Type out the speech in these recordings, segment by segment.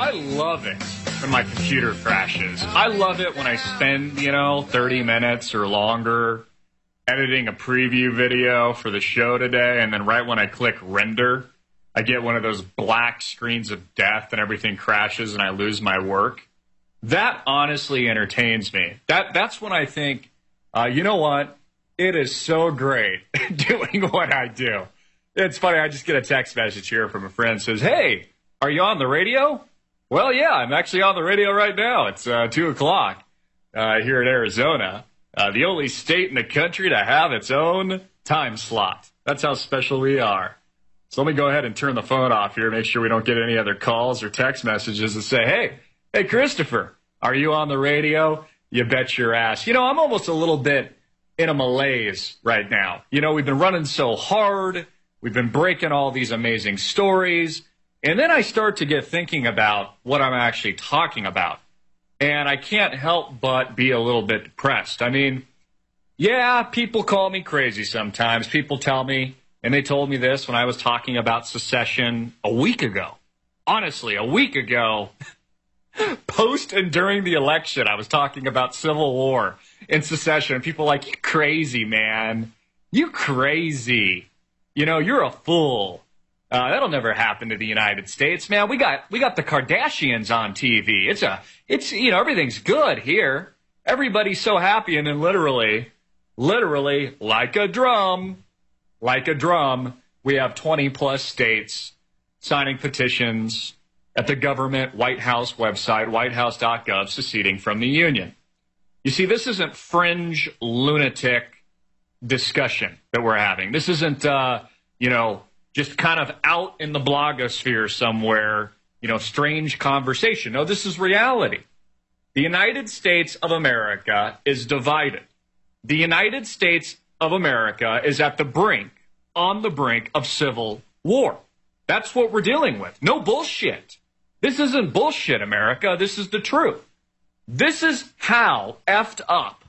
I love it when my computer crashes. I love it when I spend, 30 minutes or longer editing a preview video for the show today, and then right when I click render, I get one of those black screens of death and everything crashes and I lose my work. That honestly entertains me. That's when I think, you know what? It is so great doing what I do. It's funny, I just get a text message here from a friend that says, "Hey, are you on the radio?" Well, yeah, I'm actually on the radio right now. It's 2 o'clock here in Arizona, the only state in the country to have its own time slot. That's how special we are. So let me go ahead and turn the phone off here, make sure we don't get any other calls or text messages that say, hey, Christopher, are you on the radio? You bet your ass. I'm almost a little bit in a malaise right now. We've been running so hard. We've been breaking all these amazing stories. And then I start to get thinking about what I'm actually talking about. And I can't help but be a little bit depressed. I mean, yeah, people call me crazy sometimes. People tell me, and they told me this when I was talking about secession a week ago. Honestly, a week ago, post and during the election, I was talking about civil war and secession. And people are like, "You crazy, man. You crazy. You're a fool. That'll never happen to the United States, man. We got the Kardashians on TV. It's everything's good here. Everybody's so happy." And then literally like a drum, we have 20 plus states signing petitions at the government White House website, whitehouse.gov, seceding from the Union. You see, this isn't fringe lunatic discussion that we're having. This isn't, just kind of out in the blogosphere somewhere, strange conversation. No, this is reality. The United States of America is divided. The United States of America is on the brink of civil war. That's what we're dealing with. No bullshit. This isn't bullshit, America. This is the truth. This is how effed up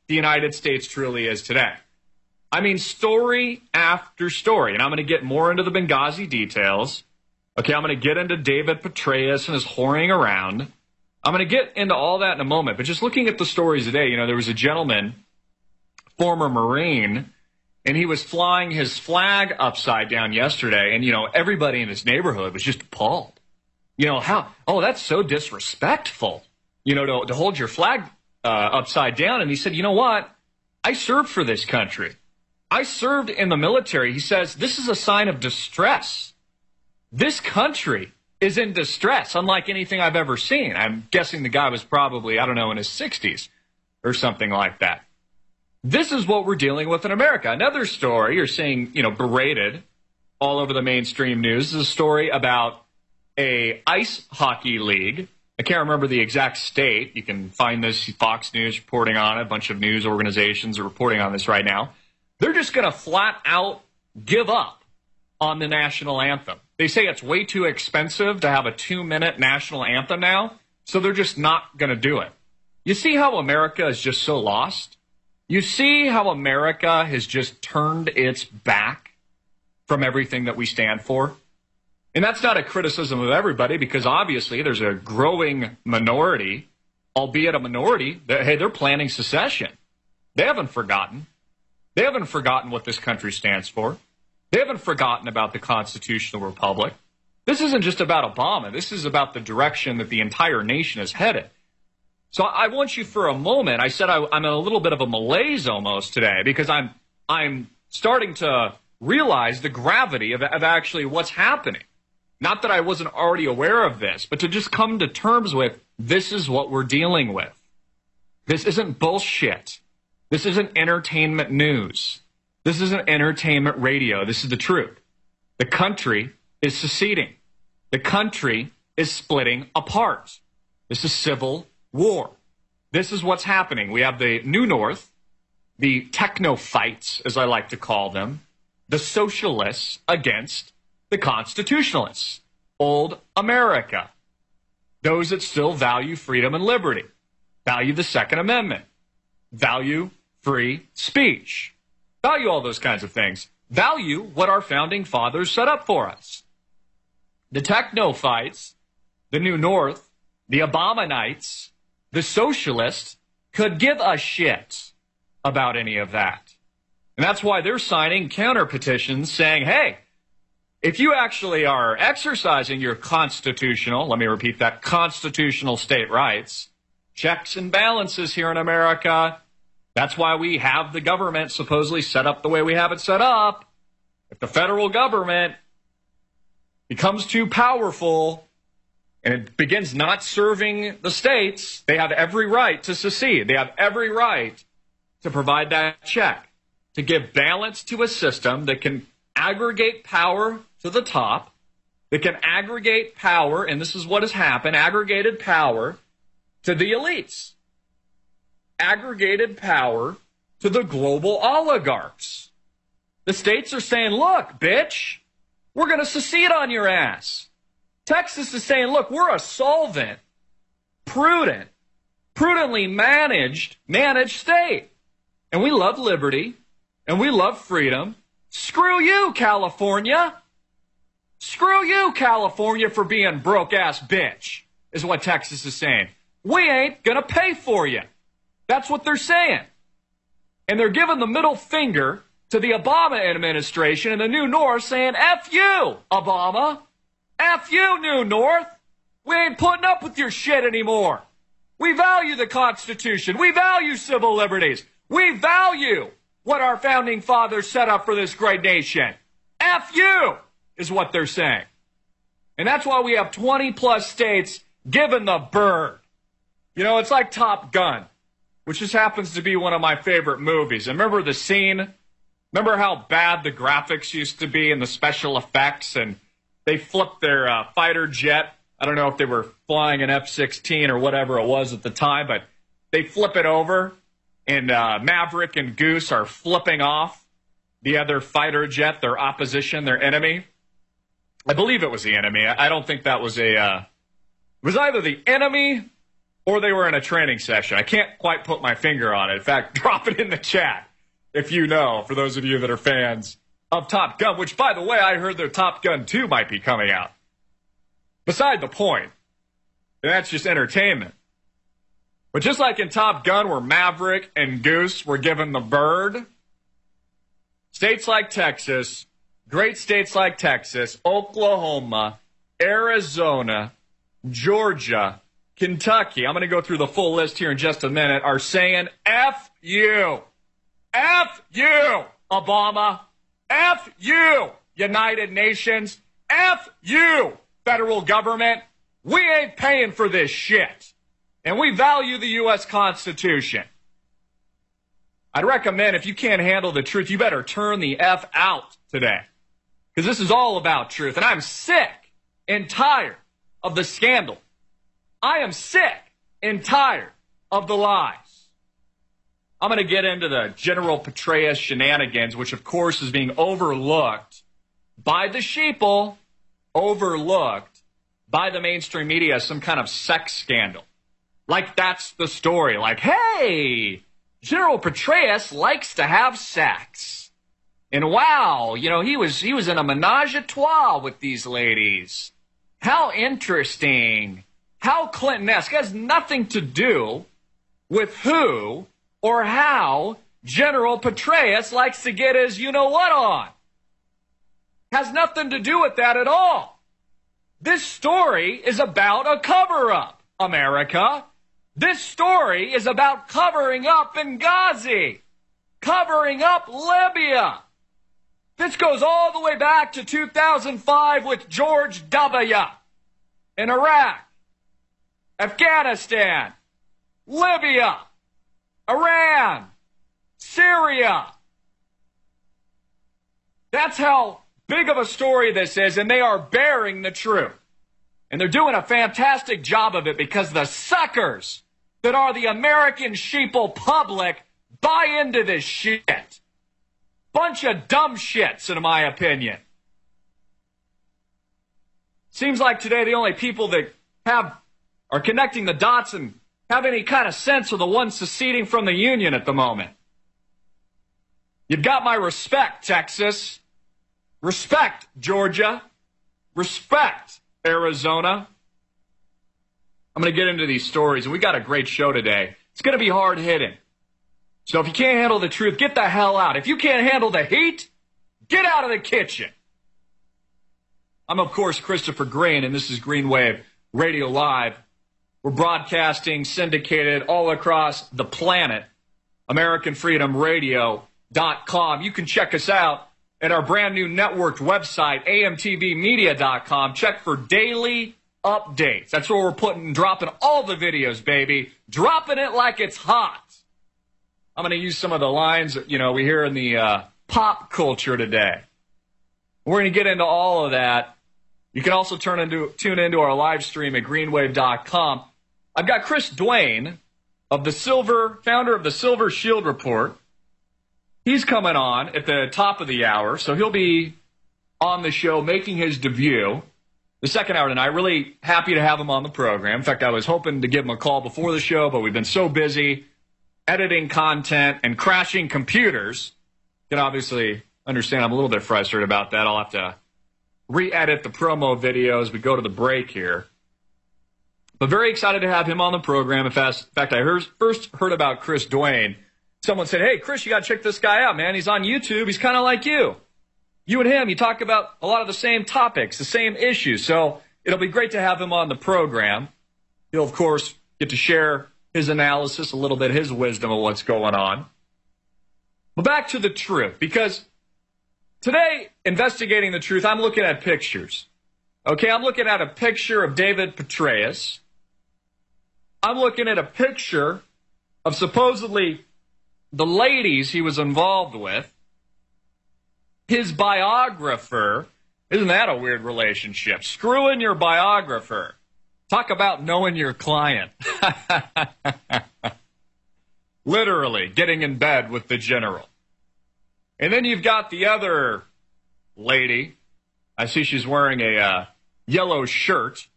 the United States truly is today. I mean, story after story, and I'm going to get more into the Benghazi details. Okay, I'm going to get into David Petraeus and his whoring around. I'm going to get into all that in a moment, but just looking at the stories today, there was a gentleman, former Marine, and he was flying his flag upside down yesterday, and, everybody in his neighborhood was just appalled. That's so disrespectful, to hold your flag upside down. And he said, "You know what? I served for this country. I served in the military." He says, "This is a sign of distress. This country is in distress, unlike anything I've ever seen." I'm guessing the guy was probably, in his 60s or something like that. This is what we're dealing with in America. Another story you're seeing, berated all over the mainstream news is a story about a ice hockey league. I can't remember the exact state. You can find this, Fox News reporting on it. A bunch of news organizations are reporting on this right now. They're just going to flat out give up on the national anthem. They say it's way too expensive to have a 2-minute national anthem now, so they're just not going to do it. You see how America is just so lost? You see how America has just turned its back from everything that we stand for? And that's not a criticism of everybody, because obviously there's a growing minority, albeit a minority, that, hey, they're planning secession. They haven't forgotten. They haven't forgotten what this country stands for. They haven't forgotten about the constitutional republic. This isn't just about Obama. This is about the direction that the entire nation is headed. So I want you for a moment, I said I'm in a little bit of a malaise almost today, because I'm starting to realize the gravity of actually what's happening. Not that I wasn't already aware of this, but to just come to terms with, this is what we're dealing with. This isn't bullshit. This isn't entertainment news. This isn't entertainment radio. This is the truth. The country is seceding. The country is splitting apart. This is civil war. This is what's happening. We have the New North, the technophytes, as I like to call them, the socialists against the constitutionalists, old America, those that still value freedom and liberty, value the Second Amendment, value free speech, value all those kinds of things, value what our founding fathers set up for us. The technophytes the New North, the Obamanites, the socialists could give a shit about any of that. And that's why they're signing counter petitions saying, hey, if you actually are exercising your constitutional, let me repeat that, constitutional state rights, checks and balances here in America, that's why we have the government supposedly set up the way we have it set up. If the federal government becomes too powerful and it begins not serving the states, they have every right to secede. They have every right to provide that check, to give balance to a system that can aggregate power to the top, that can aggregate power, and this is what has happened, aggregated power to the elites, aggregated power to the global oligarchs. The states are saying, look, bitch, we're going to secede on your ass. Texas is saying, look, we're a solvent, prudently managed state. And we love liberty, and we love freedom. Screw you, California. Screw you, California, for being broke-ass bitch, is what Texas is saying. We ain't going to pay for you. That's what they're saying. And they're giving the middle finger to the Obama administration and the New North saying, F you, Obama. F you, New North. We ain't putting up with your shit anymore. We value the Constitution. We value civil liberties. We value what our founding fathers set up for this great nation. F you is what they're saying. And that's why we have 20-plus states giving the bird. You know, it's like Top Gun, which just happens to be one of my favorite movies. And remember the scene? Remember how bad the graphics used to be and the special effects? And they flipped their fighter jet. I don't know if they were flying an F-16 or whatever it was at the time, but they flip it over, and Maverick and Goose are flipping off the other fighter jet, their opposition, their enemy. I believe it was the enemy. I don't think that was it was either the enemy or they were in a training session. I can't quite put my finger on it. In fact, drop it in the chat if you know, for those of you that are fans of Top Gun, which, by the way, I heard their Top Gun 2 might be coming out. Beside the point, and that's just entertainment. But just like in Top Gun, where Maverick and Goose were given the bird, states like Texas, great states like Texas, Oklahoma, Arizona, Georgia, Kentucky, I'm going to go through the full list here in just a minute, are saying, F you. F you, Obama. F you, United Nations. F you, federal government. We ain't paying for this shit. And we value the U.S. Constitution. I'd recommend, if you can't handle the truth, you better turn the F out today. Because this is all about truth. And I'm sick and tired of the scandal. I am sick and tired of the lies. I'm going to get into the General Petraeus shenanigans, which, of course, is being overlooked by the sheeple, overlooked by the mainstream media as some kind of sex scandal. Like that's the story. Like, hey, General Petraeus likes to have sex. And wow, you know, he was in a menage a trois with these ladies. How interesting. How Clinton-esque. It has nothing to do with who or how General Petraeus likes to get his you-know-what on. Has nothing to do with that at all. This story is about a cover-up, America. This story is about covering up Benghazi, covering up Libya. This goes all the way back to 2005 with George W. in Iraq, Afghanistan, Libya, Iran, Syria. That's how big of a story this is, and they are bearing the truth. And they're doing a fantastic job of it because the suckers that are the American sheeple public buy into this shit. Bunch of dumb shits, in my opinion. Seems like today the only people that are connecting the dots and have any kind of sense are the ones seceding from the Union at the moment. You've got my respect, Texas. Respect, Georgia. Respect, Arizona. I'm going to get into these stories, and we got a great show today. It's going to be hard-hitting. So if you can't handle the truth, get the hell out. If you can't handle the heat, get out of the kitchen. I'm, of course, Christopher Green, and this is Green Wave Radio Live. We're broadcasting, syndicated all across the planet, AmericanFreedomRadio.com. You can check us out at our brand new networked website, AMTVmedia.com. Check for daily updates. That's where we're dropping all the videos, baby. Dropping it like it's hot. I'm going to use some of the lines, we hear in the pop culture today. We're going to get into all of that. You can also tune into our live stream at greenwave.com. I've got Chris Duane, founder of the Silver Shield Report. He's coming on at the top of the hour, so he'll be on the show making his debut the second hour tonight. Really happy to have him on the program. In fact, I was hoping to give him a call before the show, but we've been so busy editing content and crashing computers. You can obviously understand I'm a little bit frustrated about that. I'll have to re-edit the promo video as we go to the break here. But very excited to have him on the program. In fact, I first heard about Chris Duane. Someone said, hey, Chris, you got to check this guy out, man. He's on YouTube. He's kind of like you. You and him, you talk about a lot of the same topics, the same issues. So it'll be great to have him on the program. He'll, of course, get to share his analysis, a little bit, his wisdom of what's going on. But back to the truth, because today, investigating the truth, I'm looking at pictures. Okay, I'm looking at a picture of David Petraeus. I'm looking at a picture of supposedly the ladies he was involved with. His biographer, isn't that a weird relationship? Screwing your biographer. Talk about knowing your client. Literally, getting in bed with the general. And then you've got the other lady. I see she's wearing a yellow shirt.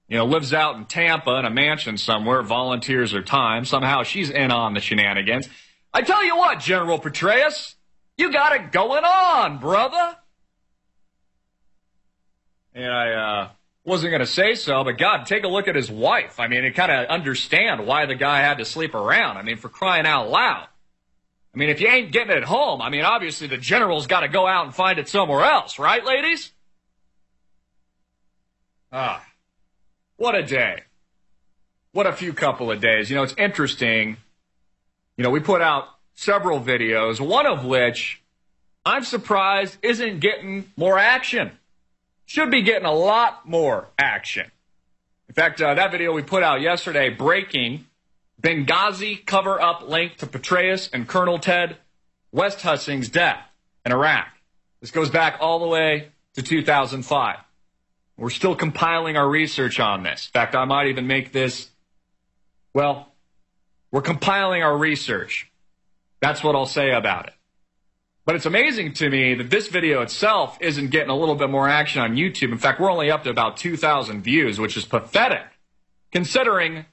Lives out in Tampa in a mansion somewhere, volunteers her time. Somehow she's in on the shenanigans. I tell you what, General Petraeus, you got it going on, brother. And I wasn't going to say so, but God, take a look at his wife. I mean, you kind of understand why the guy had to sleep around. I mean, for crying out loud. I mean, if you ain't getting it home, I mean, obviously the general's got to go out and find it somewhere else, right, ladies? What a day. What a few couple of days. It's interesting. We put out several videos, one of which I'm surprised isn't getting more action. Should be getting a lot more action. In fact, that video we put out yesterday, breaking Benghazi cover-up linked to Petraeus and Colonel Ted Westhussing's death in Iraq. This goes back all the way to 2005. We're still compiling our research on this. In fact, I might even make this, we're compiling our research. That's what I'll say about it. But it's amazing to me that this video itself isn't getting a little bit more action on YouTube. In fact, we're only up to about 2,000 views, which is pathetic, considering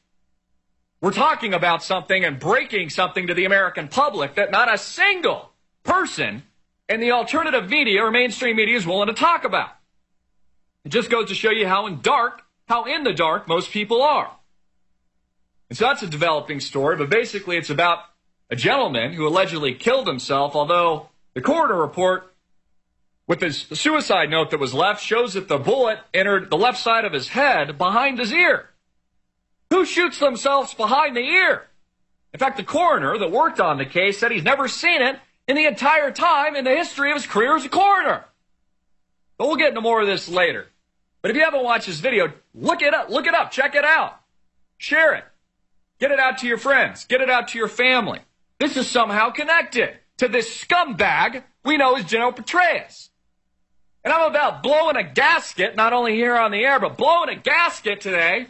we're talking about something and breaking something to the American public that not a single person in the alternative media or mainstream media is willing to talk about. It just goes to show you how in the dark most people are. And so that's a developing story, but basically it's about a gentleman who allegedly killed himself, although the coroner report with the suicide note that was left shows that the bullet entered the left side of his head behind his ear. Who shoots themselves behind the ear? In fact, the coroner that worked on the case said he's never seen it in the entire time in the history of his career as a coroner. But we'll get into more of this later. But if you haven't watched this video, look it up, check it out. Share it. Get it out to your friends. Get it out to your family. This is somehow connected to this scumbag we know as General Petraeus. And I'm about blowing a gasket, not only here on the air, but blowing a gasket today,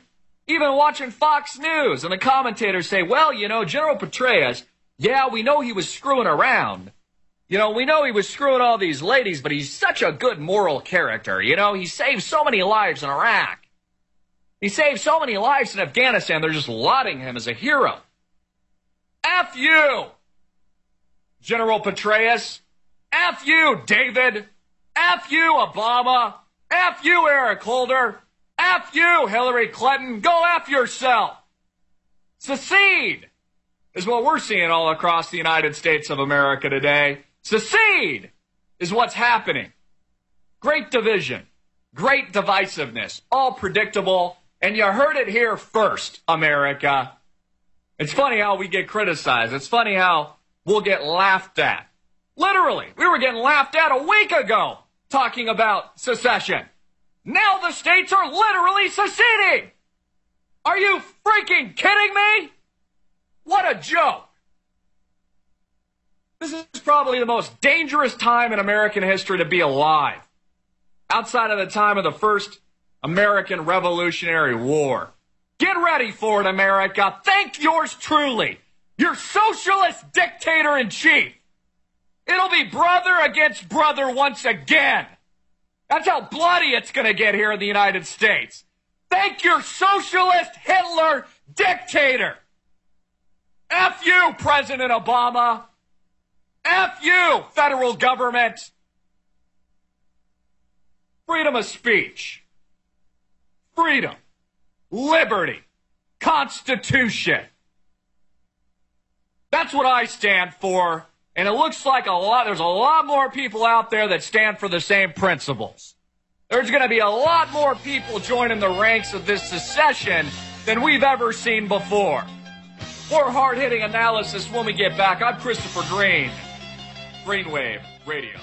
even watching Fox News. And the commentators say, well, General Petraeus, yeah, we know he was screwing around. We know he was screwing all these ladies, but he's such a good moral character. He saved so many lives in Iraq. He saved so many lives in Afghanistan, they're just lauding him as a hero. F you, General Petraeus. F you, David. F you, Obama. F you, Eric Holder. F F you, Hillary Clinton. Go F yourself. Secede is what we're seeing all across the United States of America today. Secede is what's happening. Great division, great divisiveness, all predictable, and you heard it here first, America. It's funny how we get criticized. It's funny how we'll get laughed at. Literally, we were getting laughed at a week ago talking about secession. Now the states are literally seceding. Are you freaking kidding me? What a joke. This is probably the most dangerous time in American history to be alive, outside of the time of the first American Revolutionary War. Get ready for it, America. Thank yours truly, your socialist dictator-in-chief. It'll be brother against brother once again. That's how bloody it's going to get here in the United States. Thank your socialist Hitler dictator. F you, President Obama. F you, federal government. Freedom of speech. Freedom. Liberty. Constitution. That's what I stand for. And it looks like there's a lot more people out there that stand for the same principles. There's going to be a lot more people joining the ranks of this secession than we've ever seen before. More hard-hitting analysis when we get back. I'm Christopher Green, Greenwave Radio.